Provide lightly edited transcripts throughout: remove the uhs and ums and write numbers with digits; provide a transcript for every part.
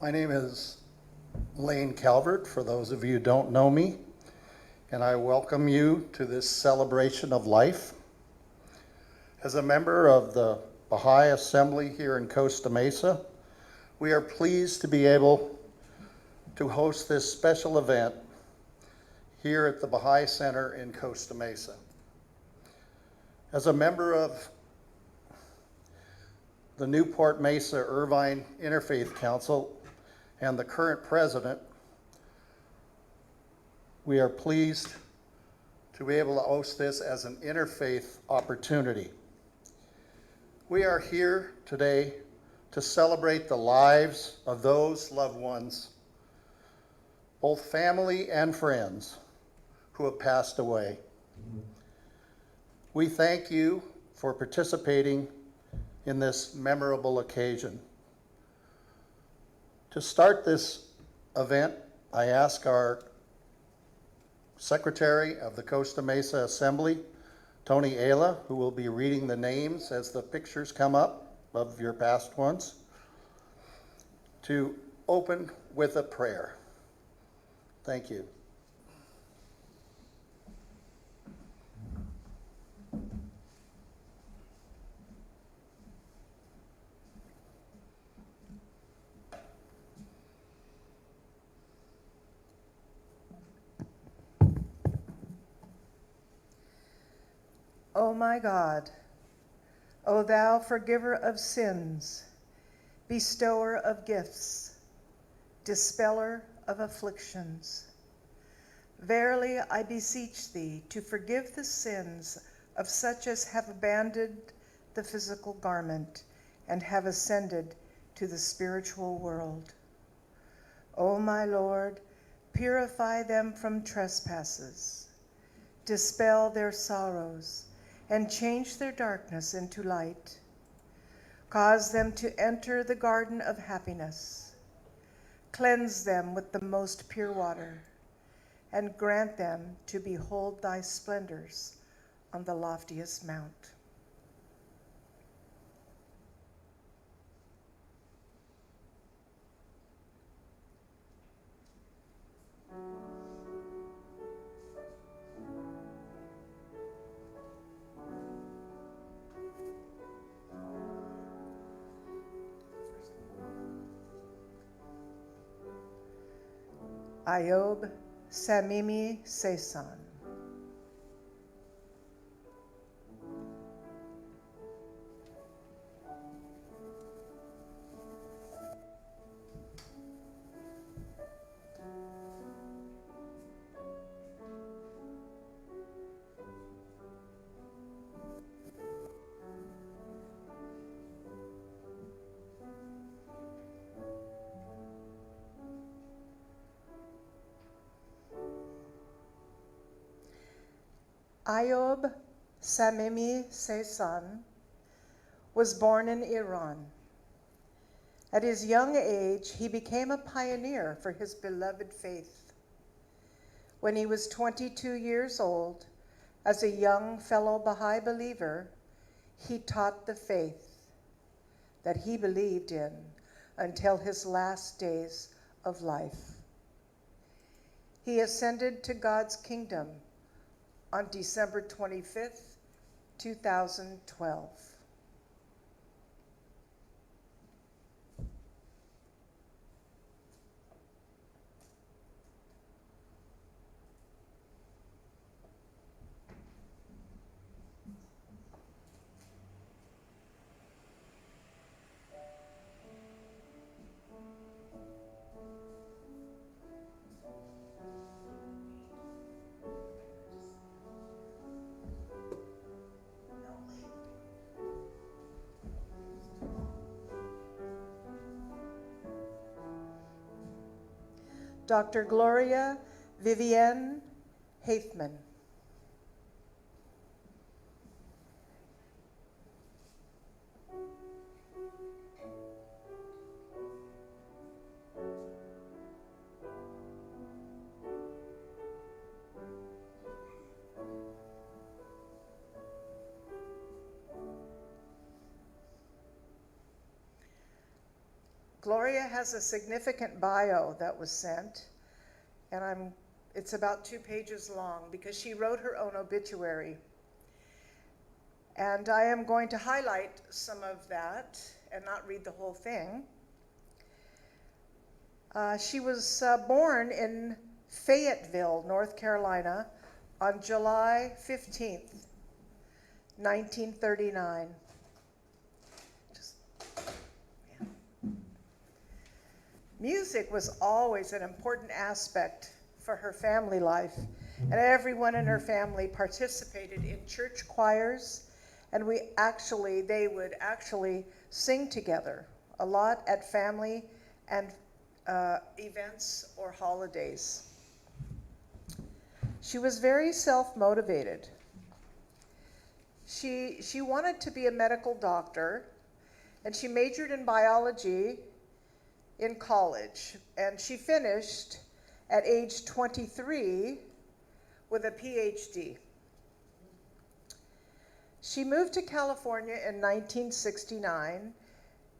My name is Lane Calvert, for those of you who don't know me, and I welcome you to this celebration of life. As a member of the Baha'i Assembly here in Costa Mesa, we are pleased to be able to host this special event here at the Baha'i Center in Costa Mesa. As a member of the Newport Mesa Irvine Interfaith Council and the current president, we are pleased to be able to host this as an interfaith opportunity. We are here today to celebrate the lives of those loved ones, both family and friends, who have passed away. We thank you for participating in this memorable occasion. To start this event, I ask our Secretary of the Costa Mesa Assembly, Tony Ayla, who will be reading the names as the pictures come up of your past ones, to open with a prayer. Thank you. O my God, O thou forgiver of sins, bestower of gifts, dispeller of afflictions, verily I beseech thee to forgive the sins of such as have abandoned the physical garment and have ascended to the spiritual world. O my Lord, purify them from trespasses, dispel their sorrows, and change their darkness into light. Cause them to enter the garden of happiness. Cleanse them with the most pure water, and grant them to behold thy splendors on the loftiest mount. Ayob Samimi Sesan. Ayob Samimi Sesan was born in Iran. At his young age, he became a pioneer for his beloved faith. When he was 22 years old, as a young fellow Baha'i believer, he taught the faith that he believed in until his last days of life. He ascended to God's kingdom on December 25th, 2012. Dr. Gloria Vivienne Haithman. Gloria has a significant bio that was sent, and it's about 2 pages long because she wrote her own obituary. And I am going to highlight some of that and not read the whole thing. She was born in Fayetteville, North Carolina, on July 15th, 1939. Music was always an important aspect for her family life, and everyone in her family participated in church choirs, and they would actually sing together a lot at family and events or holidays. She was very self-motivated. She wanted to be a medical doctor, and she majored in biology in college, and she finished at age 23 with a PhD. She moved to California in 1969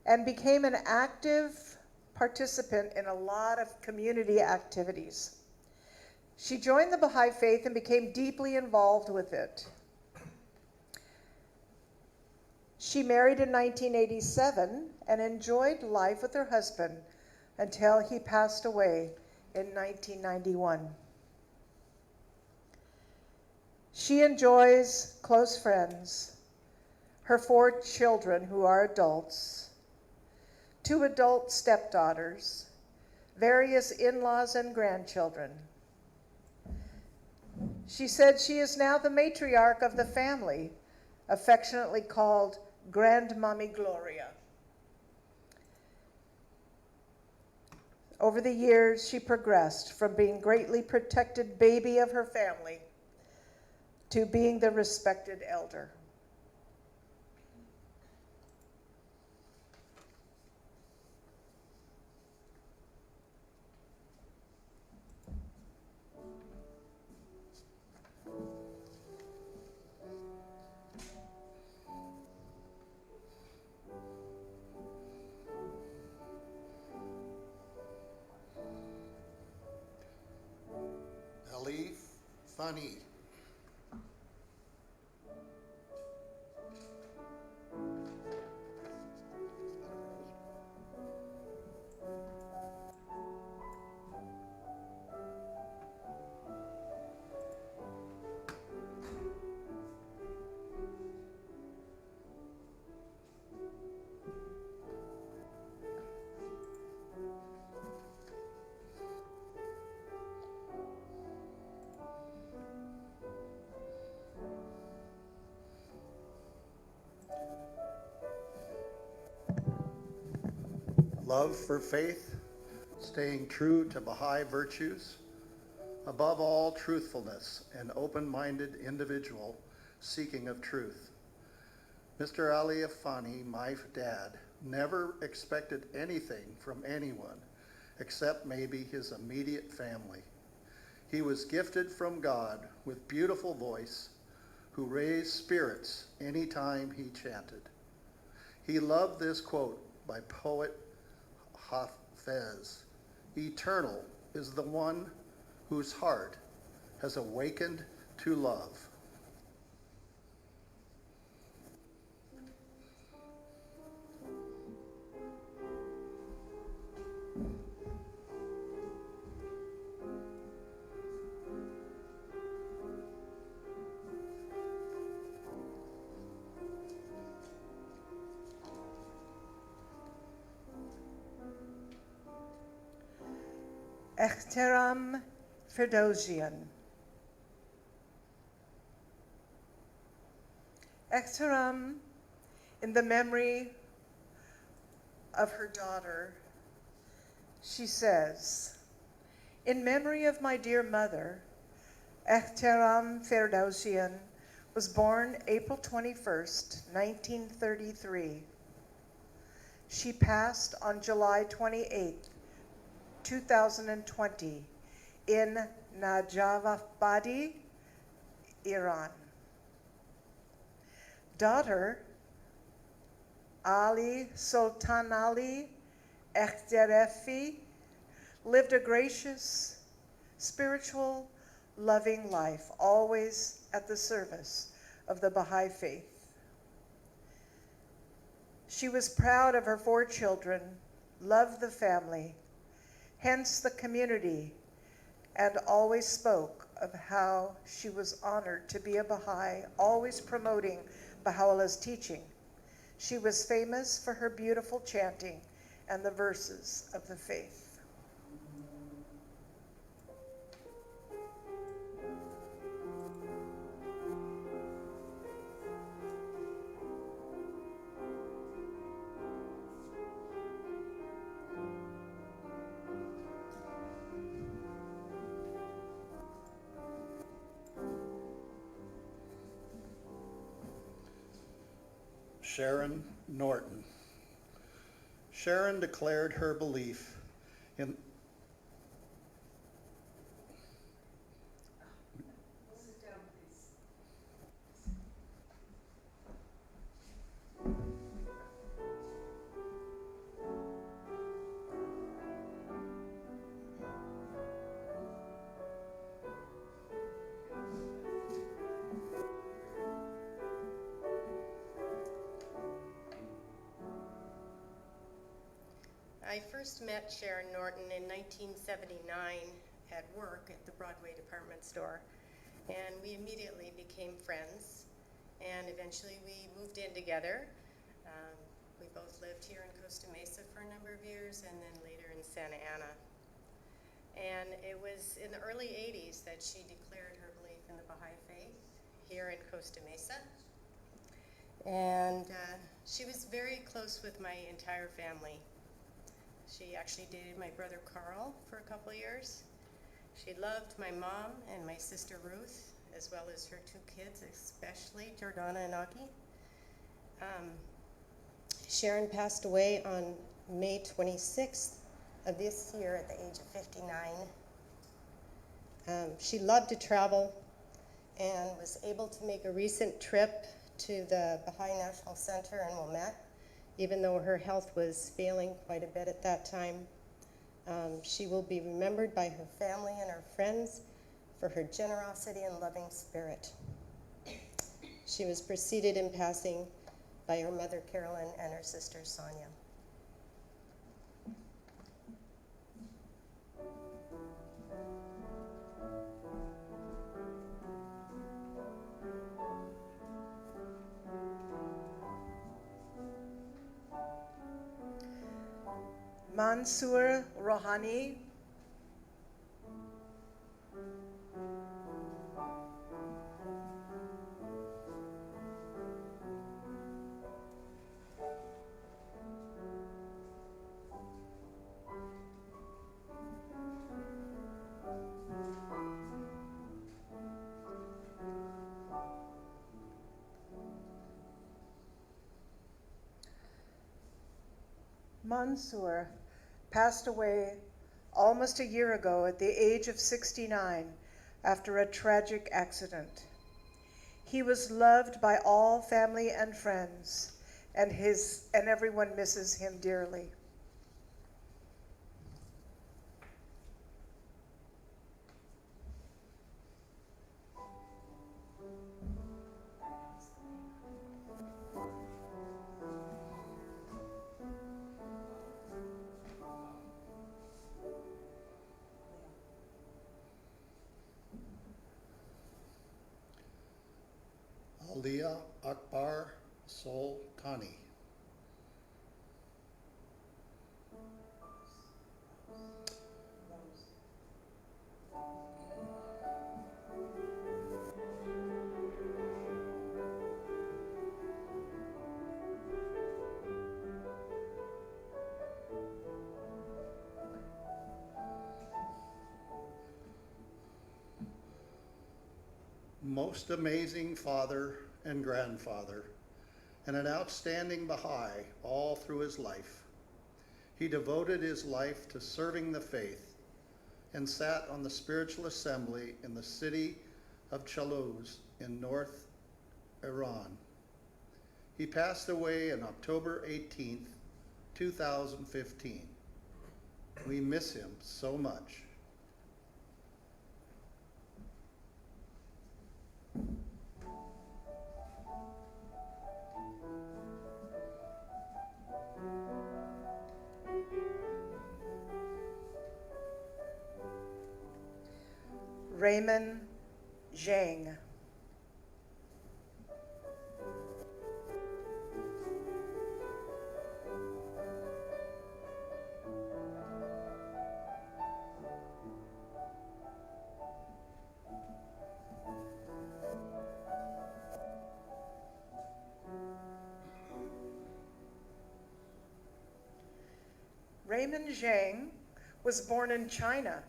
and became an active participant in a lot of community activities. She joined the Baha'i faith and became deeply involved with it. She married in 1987 and enjoyed life with her husband until he passed away in 1991. She enjoys close friends, her 4 children who are adults, 2 adult stepdaughters, various in-laws and grandchildren. She said she is now the matriarch of the family, affectionately called Grandmommy Gloria. Over the years, she progressed from being greatly protected baby of her family to being the respected elder. Ali Fani. Love for faith, staying true to Baha'i virtues, above all truthfulness, an open-minded individual seeking of truth. Mr. Ali Afani, my dad, never expected anything from anyone except maybe his immediate family. He was gifted from God with beautiful voice who raised spirits anytime he chanted. He loved this quote by poet Hafez, "Eternal is the one whose heart has awakened to love." Ehtiram Ferdowsian. Ehtiram in the memory of her daughter, she says, "In memory of my dear mother, Ehtiram Ferdowsian was born April 21st, 1933. She passed on July 28th, 2020 in Najafabadi, Iran. Daughter Ali Sultan Ali Echterefi lived a gracious, spiritual, loving life, always at the service of the Baha'i faith. She was proud of her 4 children, loved the family, hence the community, and always spoke of how she was honored to be a Baha'i, always promoting Baha'u'llah's teaching. She was famous for her beautiful chanting and the verses of the faith. Sharon Norton. Sharon declared her belief in I first met Sharon Norton in 1979 at work at the Broadway department store, and we immediately became friends, and eventually we moved in together. We both lived here in Costa Mesa for a number of years, and then later in Santa Ana. And it was in the early 80s that she declared her belief in the Baha'i faith here in Costa Mesa. And she was very close with my entire family. She actually dated my brother Carl for a couple of years. She loved my mom and my sister Ruth, as well as her 2 kids, especially Jordana and Aki. Sharon passed away on May 26th of this year at the age of 59. She loved to travel and was able to make a recent trip to the Baha'i National Center in Wilmette, even though her health was failing quite a bit at that time. She will be remembered by her family and her friends for her generosity and loving spirit. She was preceded in passing by her mother Carolyn and her sister Sonia. Mansour Rohani. Mansour passed away almost a year ago at the age of 69 after a tragic accident. He was loved by all family and friends, and everyone misses him dearly. Alia Akbar Soltani. Most amazing father and grandfather, and an outstanding Baha'i all through his life. He devoted his life to serving the faith and sat on the spiritual assembly in the city of Chaluz in North Iran. He passed away on October 18th, 2015. We miss him so much. Raymond Zhang. Raymond Zhang was born in China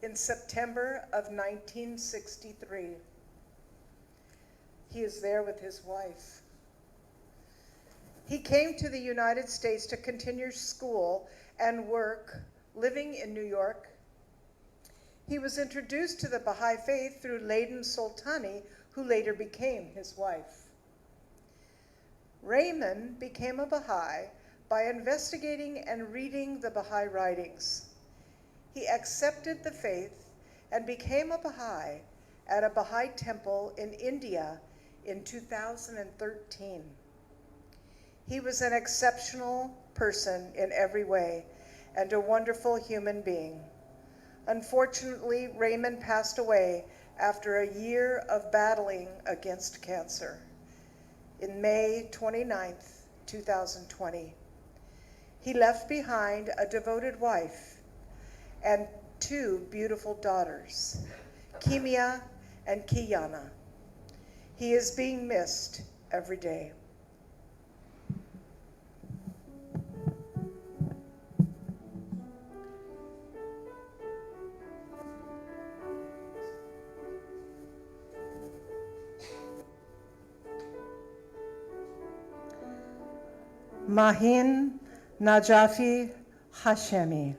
in September of 1963. He is there with his wife. He came to the United States to continue school and work, living in New York. He was introduced to the Baha'i faith through Layden Soltani, who later became his wife. Raymond became a Baha'i by investigating and reading the Baha'i writings. He accepted the faith and became a Baha'i at a Baha'i temple in India in 2013. He was an exceptional person in every way and a wonderful human being. Unfortunately, Raymond passed away after a year of battling against cancer in May 29th, 2020. He left behind a devoted wife and two beautiful daughters, Kimia and Kiyana. He is being missed every day. Mahin Najafi Hashemi.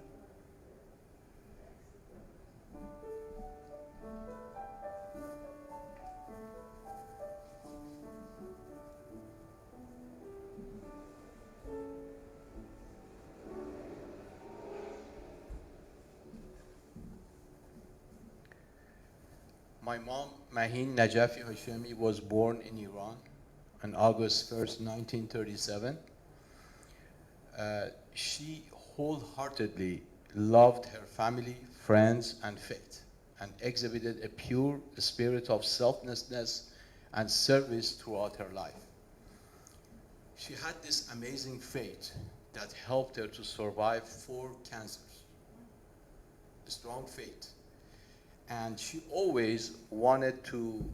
My mom, Mahin Najafi Hashemi, was born in Iran on August 1st, 1937. She wholeheartedly loved her family, friends, and faith, and exhibited a pure spirit of selflessness and service throughout her life. She had this amazing faith that helped her to survive 4 cancers, a strong faith. And she always wanted to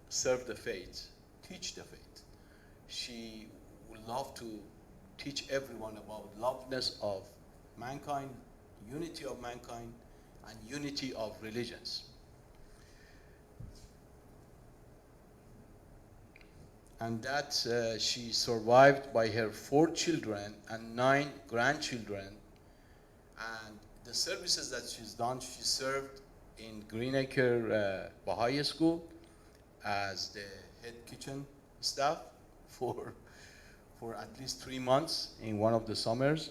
serve the faith, teach the faith. She would love to teach everyone about loveness of mankind, unity of mankind, and unity of religions. And that she survived by her 4 children and 9 grandchildren. And the services that she's done, she served in Greenacre Baha'i School as the head kitchen staff for at least 3 months in one of the summers.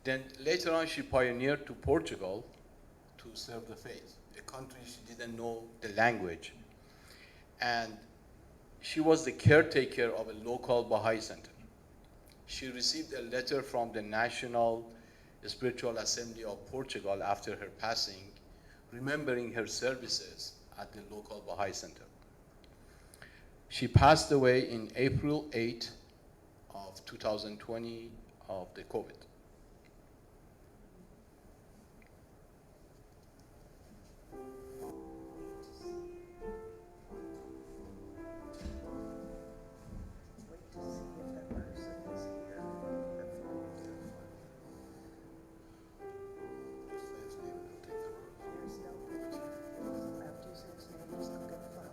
Then later on, she pioneered to Portugal to serve the faith, a country she didn't know the language. And she was the caretaker of a local Baha'i center. She received a letter from the National Spiritual Assembly of Portugal after her passing, remembering her services at the local Baha'i center. She passed away in April 8 of 2020 of the COVID. Wait to see if that person is here before you do. There's no picture. After you say his name, just go get the flower,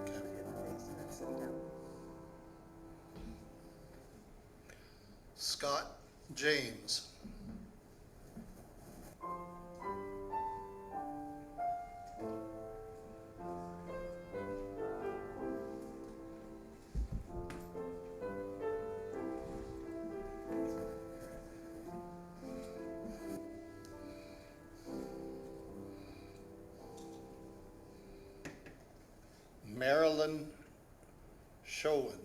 put it in the vase, and then sit down. Scott James. Marilyn Showen.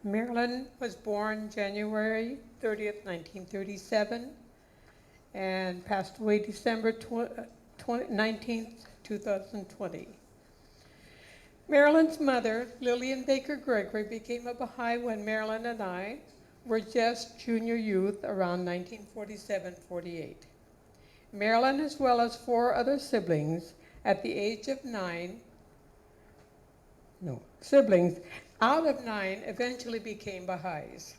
Marilyn was born January 30th, 1937, and passed away December 19th, 2020. Marilyn's mother, Lillian Baker Gregory, became a Baha'i when Marilyn and I were just junior youth around 1947-48. Marilyn, as well as 4 other siblings, at the age of 9, siblings out of 9 eventually became Baha'is.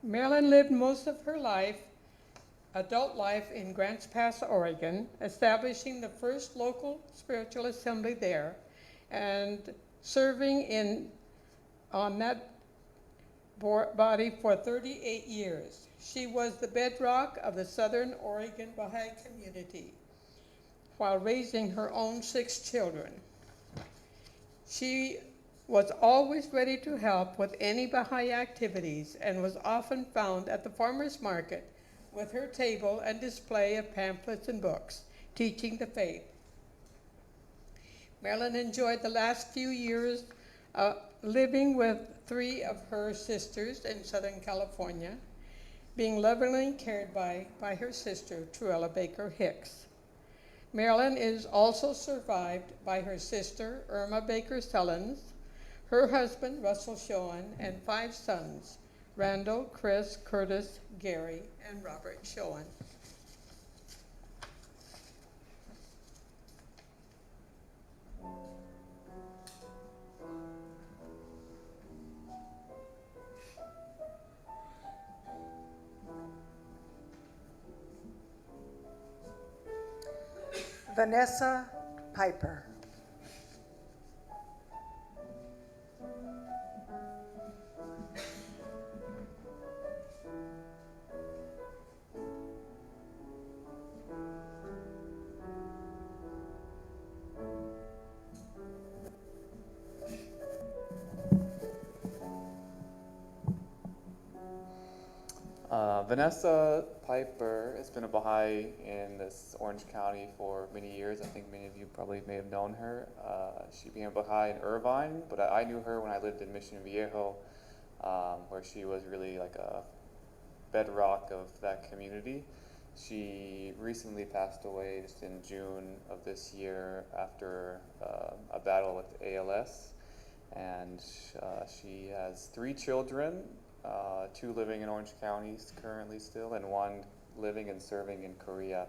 Marilyn lived most of her life, adult life, in Grants Pass, Oregon, establishing the first local spiritual assembly there and serving on that body for 38 years. She was the bedrock of the Southern Oregon Baha'i community while raising her own 6 children. She was always ready to help with any Baha'i activities and was often found at the farmer's market with her table and display of pamphlets and books teaching the faith. Marilyn enjoyed the last few years living with 3 of her sisters in Southern California, being lovingly cared by her sister, Truella Baker Hicks. Marilyn is also survived by her sister, Irma Baker Sullins, her husband, Russell Showen, and 5 sons, Randall, Chris, Curtis, Gary, and Robert Showen. Vanessa Piper. Vanessa Piper has been a Baha'i in this Orange County for many years. I think many of you probably may have known her. She became a Baha'i in Irvine, but I knew her when I lived in Mission Viejo, where she was really like a bedrock of that community. She recently passed away just in June of this year after a battle with ALS, and she has 3 children. 2 living in Orange County currently still, and 1 living and serving in Korea.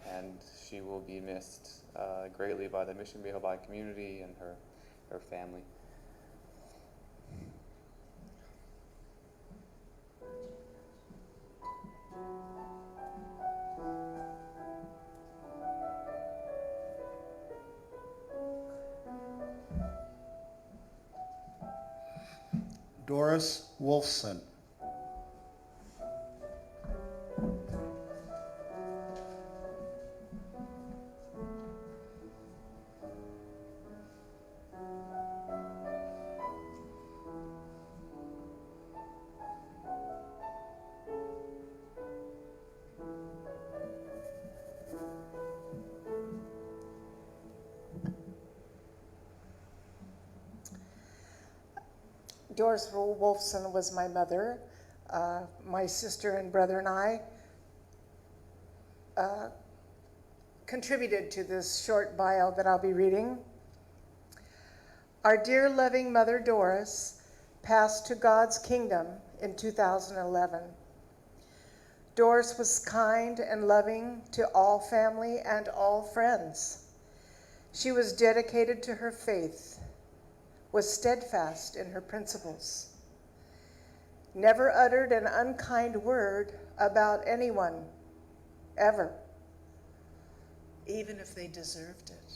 And she will be missed greatly by the Mission Viejo Baha'i community and her family. Doris Wolfson. Doris Wolfson was my mother. My sister and brother and I contributed to this short bio that I'll be reading. Our dear loving mother Doris passed to God's kingdom in 2011. Doris was kind and loving to all family and all friends. She was dedicated to her faith, was steadfast in her principles, never uttered an unkind word about anyone, ever, even if they deserved it.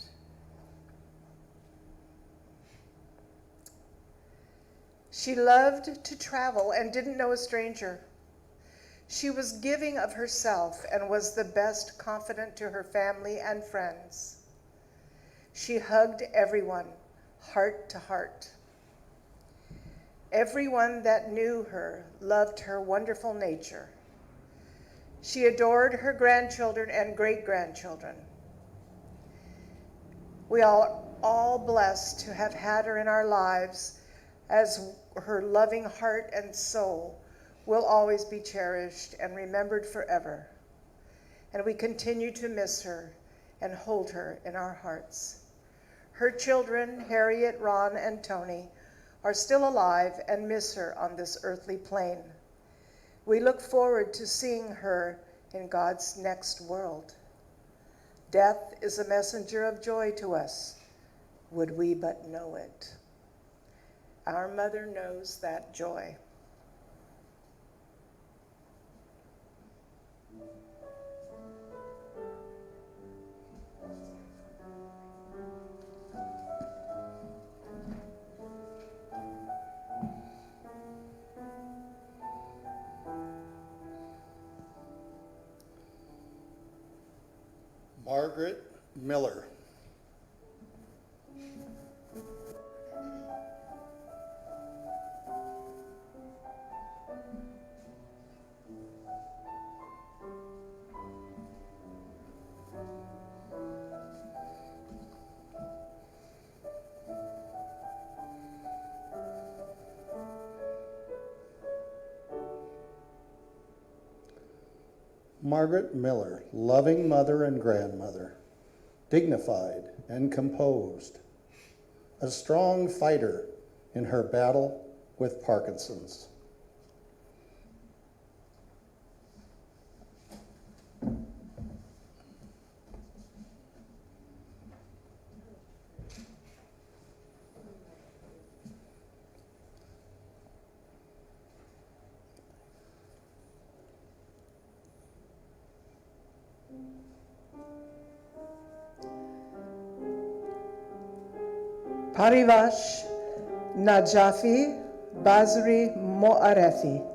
She loved to travel and didn't know a stranger. She was giving of herself and was the best confidant to her family and friends. She hugged everyone, heart to heart. Everyone that knew her loved her wonderful nature. She adored her grandchildren and great-grandchildren. We are all blessed to have had her in our lives, as her loving heart and soul will always be cherished and remembered forever. And we continue to miss her and hold her in our hearts. Her children, Harriet, Ron, and Tony, are still alive and miss her on this earthly plane. We look forward to seeing her in God's next world. Death is a messenger of joy to us. Would we but know it? Our mother knows that joy. Margaret Miller. Margaret Miller, loving mother and grandmother, dignified and composed, a strong fighter in her battle with Parkinson's. Parivash Najafi Bazri Moarefi.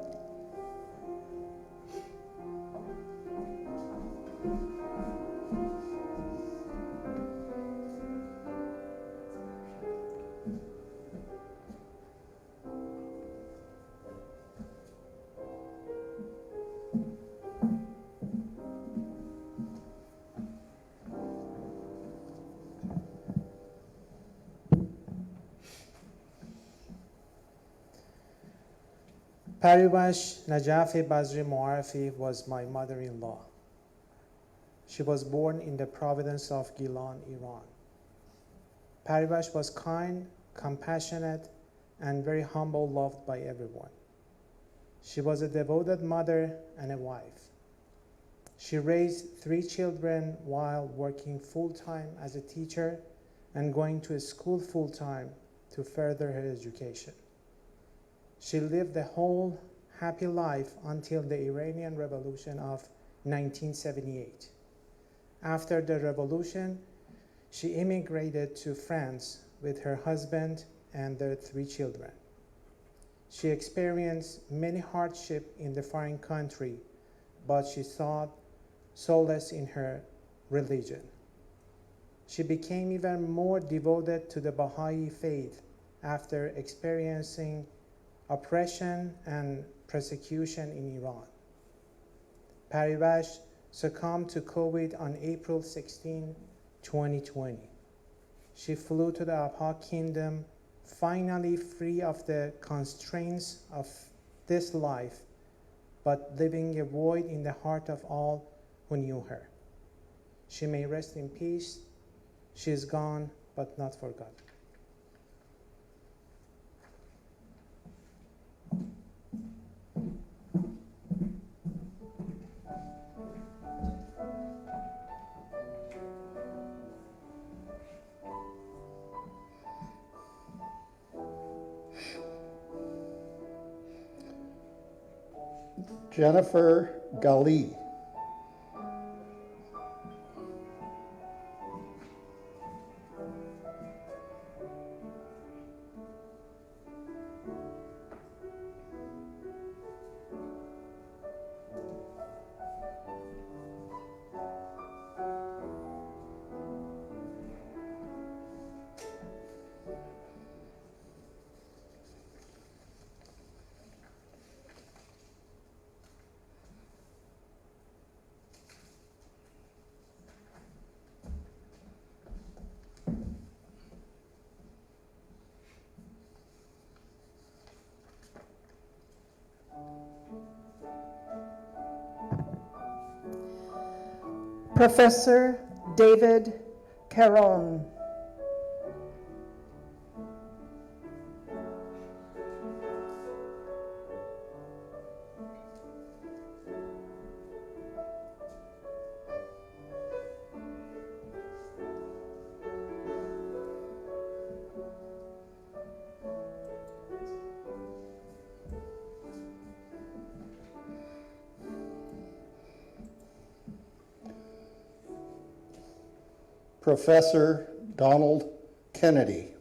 Parivash Najafi Bazri Moarafi was my mother-in-law. She was born in the province of Gilan, Iran. Parivash was kind, compassionate, and very humble, loved by everyone. She was a devoted mother and a wife. She raised 3 children while working full-time as a teacher and going to school full-time to further her education. She lived a whole happy life until the Iranian Revolution of 1978. After the revolution, she immigrated to France with her husband and their 3 children. She experienced many hardships in the foreign country, but she sought solace in her religion. She became even more devoted to the Baha'i faith after experiencing oppression and persecution in Iran. Parivash succumbed to COVID on April 16, 2020. She flew to the Abha Kingdom, finally free of the constraints of this life, but leaving a void in the heart of all who knew her. She may rest in peace. She is gone, but not forgotten. Jennifer Gali. Professor David Caron. Professor Donald Kennedy.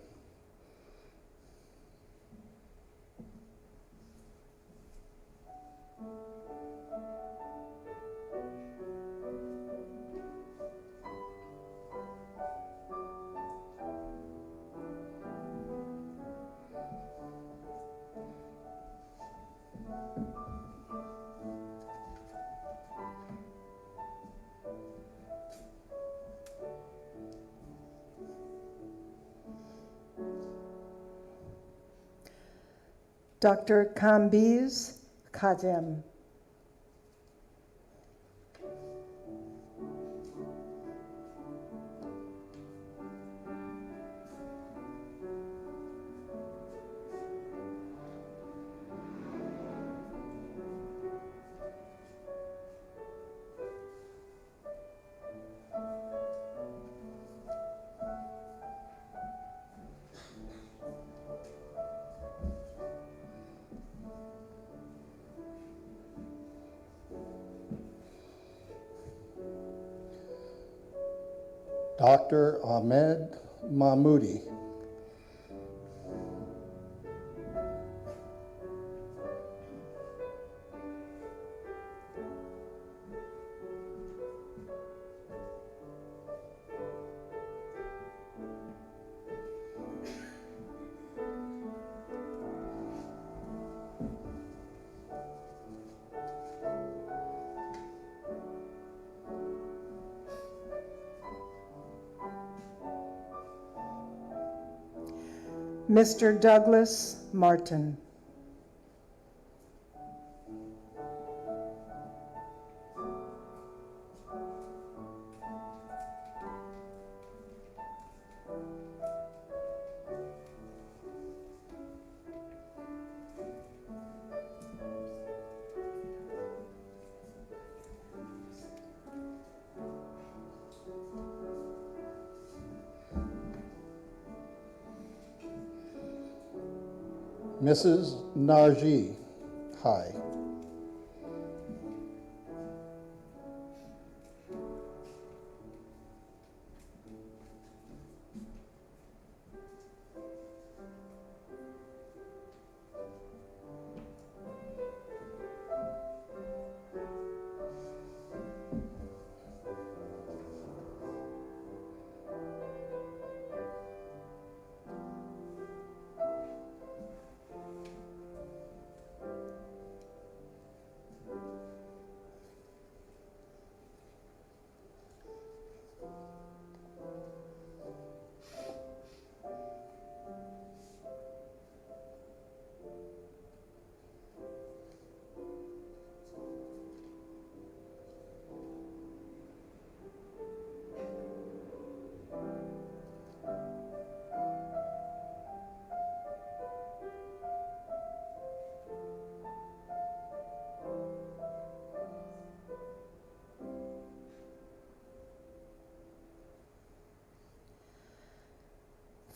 Dr. Kambiz Kadem. Dr. Ahmed Mahmoudi. Mr. Douglas Martin. Mrs. Narji. Hi.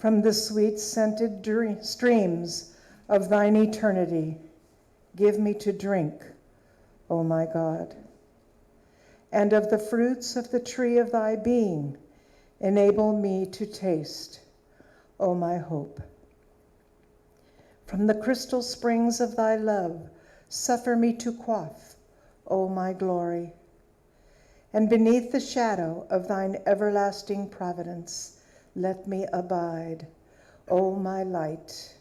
From the sweet scented streams of thine eternity, give me to drink, O my God. And of the fruits of the tree of thy being, enable me to taste, O my hope. From the crystal springs of thy love, suffer me to quaff, O my glory. And beneath the shadow of thine everlasting providence, let me abide, O my light.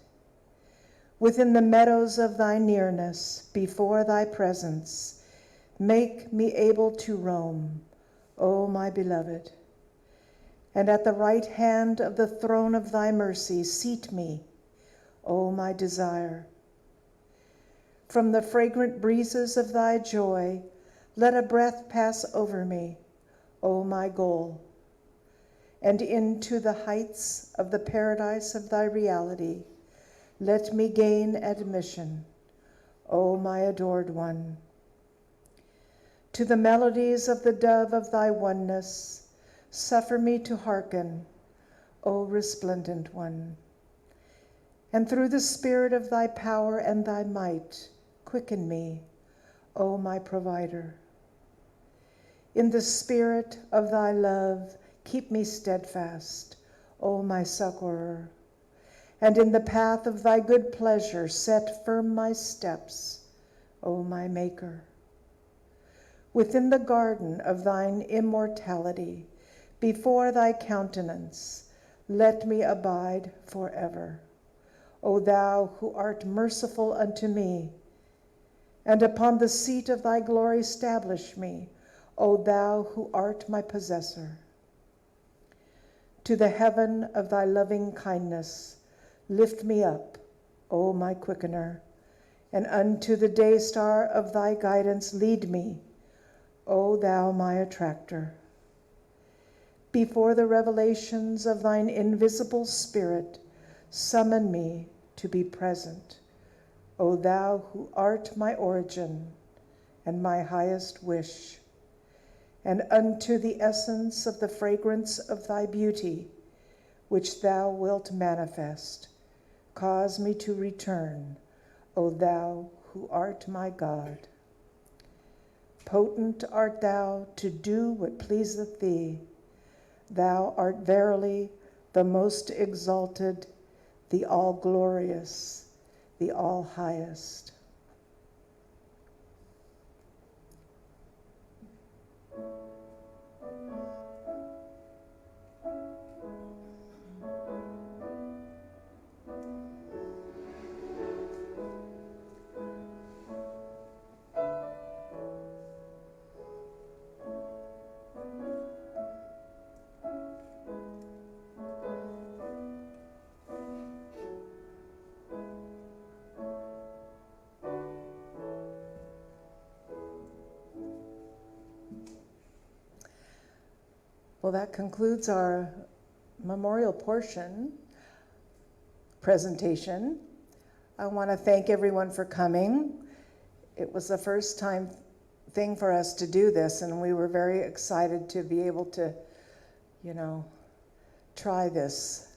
Within the meadows of thy nearness, before thy presence, make me able to roam, O my beloved. And at the right hand of the throne of thy mercy, seat me, O my desire. From the fragrant breezes of thy joy, let a breath pass over me, O my goal, and into the heights of the paradise of thy reality, let me gain admission, O my adored one. To the melodies of the dove of thy oneness, suffer me to hearken, O resplendent one. And through the spirit of thy power and thy might, quicken me, O my provider. In the spirit of thy love, keep me steadfast, O my succorer. And in the path of thy good pleasure, set firm my steps, O my maker. Within the garden of thine immortality, before thy countenance, let me abide forever. O thou who art merciful unto me, and upon the seat of thy glory stablish me, O thou who art my possessor. To the heaven of thy loving kindness, lift me up, O my quickener, and unto the day star of thy guidance lead me, O thou my attractor. Before the revelations of thine invisible spirit, summon me to be present, O thou who art my origin and my highest wish. And unto the essence of the fragrance of thy beauty, which thou wilt manifest, cause me to return, O thou who art my God. Potent art thou to do what pleaseth thee. Thou art verily the most exalted, the all-glorious, the all-highest. Well, that concludes our memorial portion presentation. I want to thank everyone for coming. It was the first time thing for us to do this, and we were very excited to be able to, try this.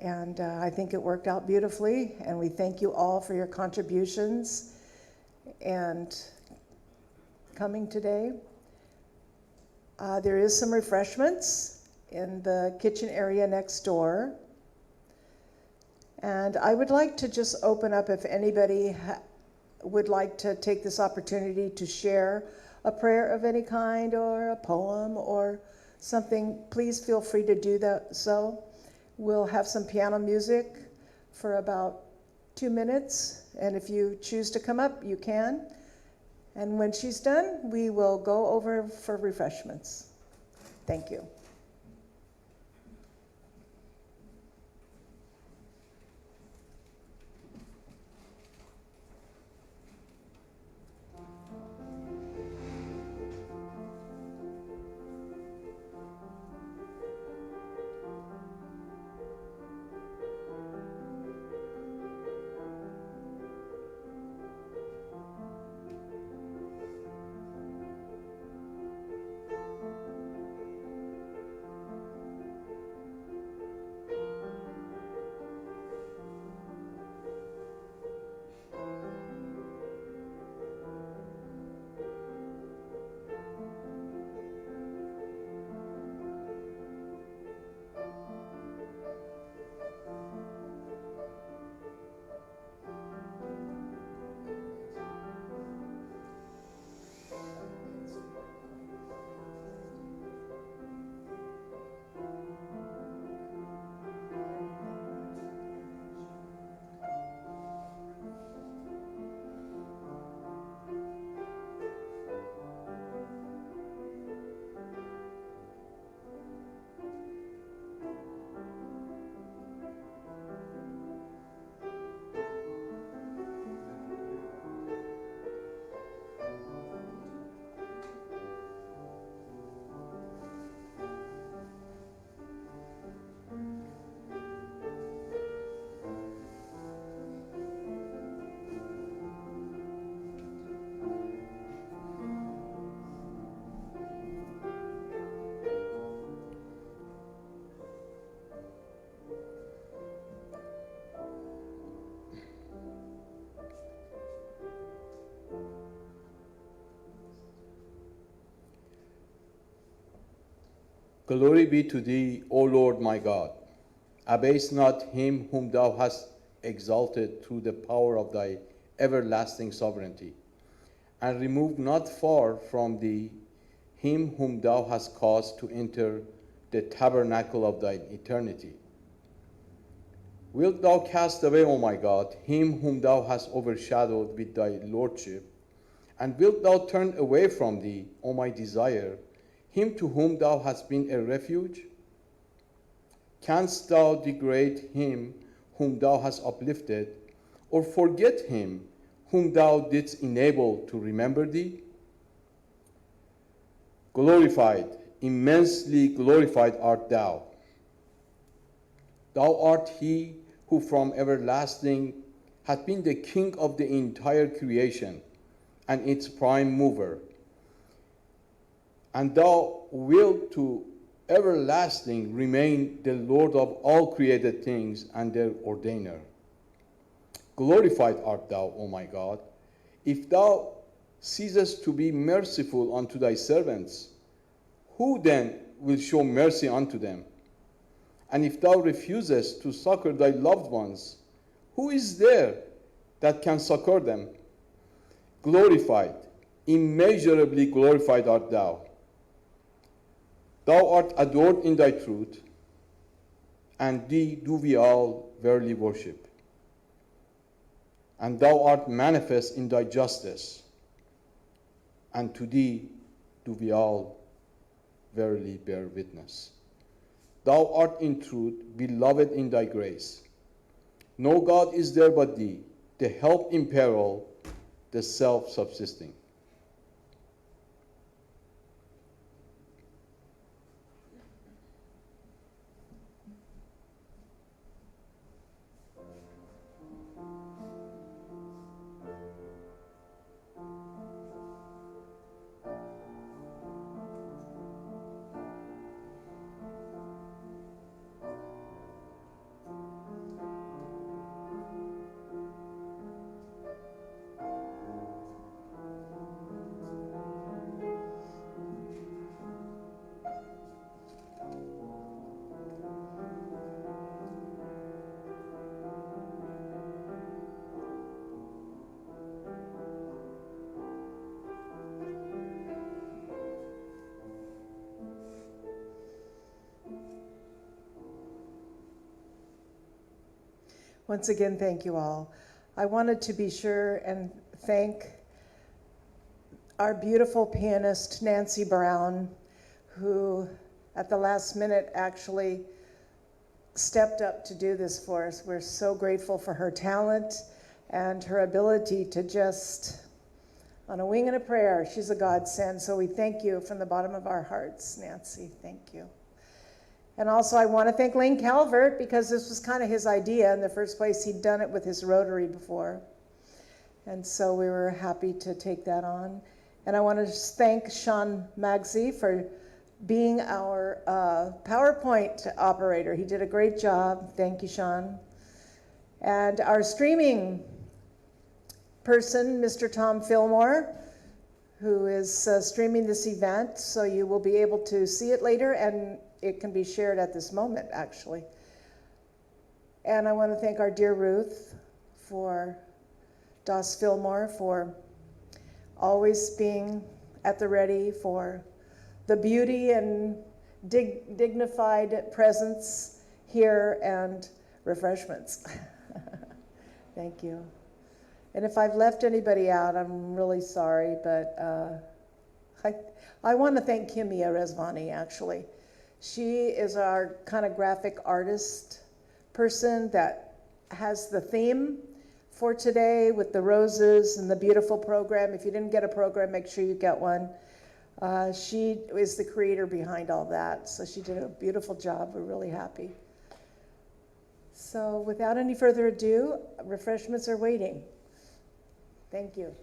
And I think it worked out beautifully, and we thank you all for your contributions and coming today. There is some refreshments in the kitchen area next door. And I would like to just open up if anybody would like to take this opportunity to share a prayer of any kind or a poem or something, please feel free to do that. So we'll have some piano music for about 2 minutes. And if you choose to come up, you can. And when she's done, we will go over for refreshments. Thank you. Glory be to thee, O Lord my God. Abase not him whom thou hast exalted through the power of thy everlasting sovereignty, and remove not far from thee him whom thou hast caused to enter the tabernacle of thine eternity. Wilt thou cast away, O my God, him whom thou hast overshadowed with thy lordship? And wilt thou turn away from thee, O my desire, him to whom thou hast been a refuge? Canst thou degrade him whom thou hast uplifted, or forget him whom thou didst enable to remember thee? Glorified, immensely glorified art thou. Thou art he who from everlasting hath been the king of the entire creation and its prime mover. And thou wilt to everlasting remain the Lord of all created things and their ordainer. Glorified art thou, O my God. If thou ceasest to be merciful unto thy servants, who then will show mercy unto them? And if thou refusest to succor thy loved ones, who is there that can succor them? Glorified, immeasurably glorified art thou. Thou art adored in thy truth, and thee do we all verily worship. And thou art manifest in thy justice, and to thee do we all verily bear witness. Thou art in truth beloved in thy grace. No God is there but thee, the help in peril, the self-subsisting. Once again, thank you all. I wanted to be sure and thank our beautiful pianist, Nancy Brown, who at the last minute actually stepped up to do this for us. We're so grateful for her talent and her ability to just, on a wing and a prayer, she's a godsend. So we thank you from the bottom of our hearts, Nancy. Thank you. And also I want to thank Lane Calvert, because this was kind of his idea in the first place. He'd done it with his Rotary before. And so we were happy to take that on. And I want to thank Sean Magsy for being our PowerPoint operator. He did a great job. Thank you, Sean. And our streaming person, Mr. Tom Fillmore, who is streaming this event. So you will be able to see it later, and it can be shared at this moment, actually. And I want to thank our dear Ruth Doss Fillmore, for always being at the ready for the beauty and dignified presence here and refreshments. Thank you. And if I've left anybody out, I'm really sorry, but I want to thank Kimia Rezvani, actually. She is our kind of graphic artist person that has the theme for today with the roses and the beautiful program. If you didn't get a program, make sure you get one. She is the creator behind all that, so she did a beautiful job. We're really happy. So without any further ado, refreshments are waiting. Thank you.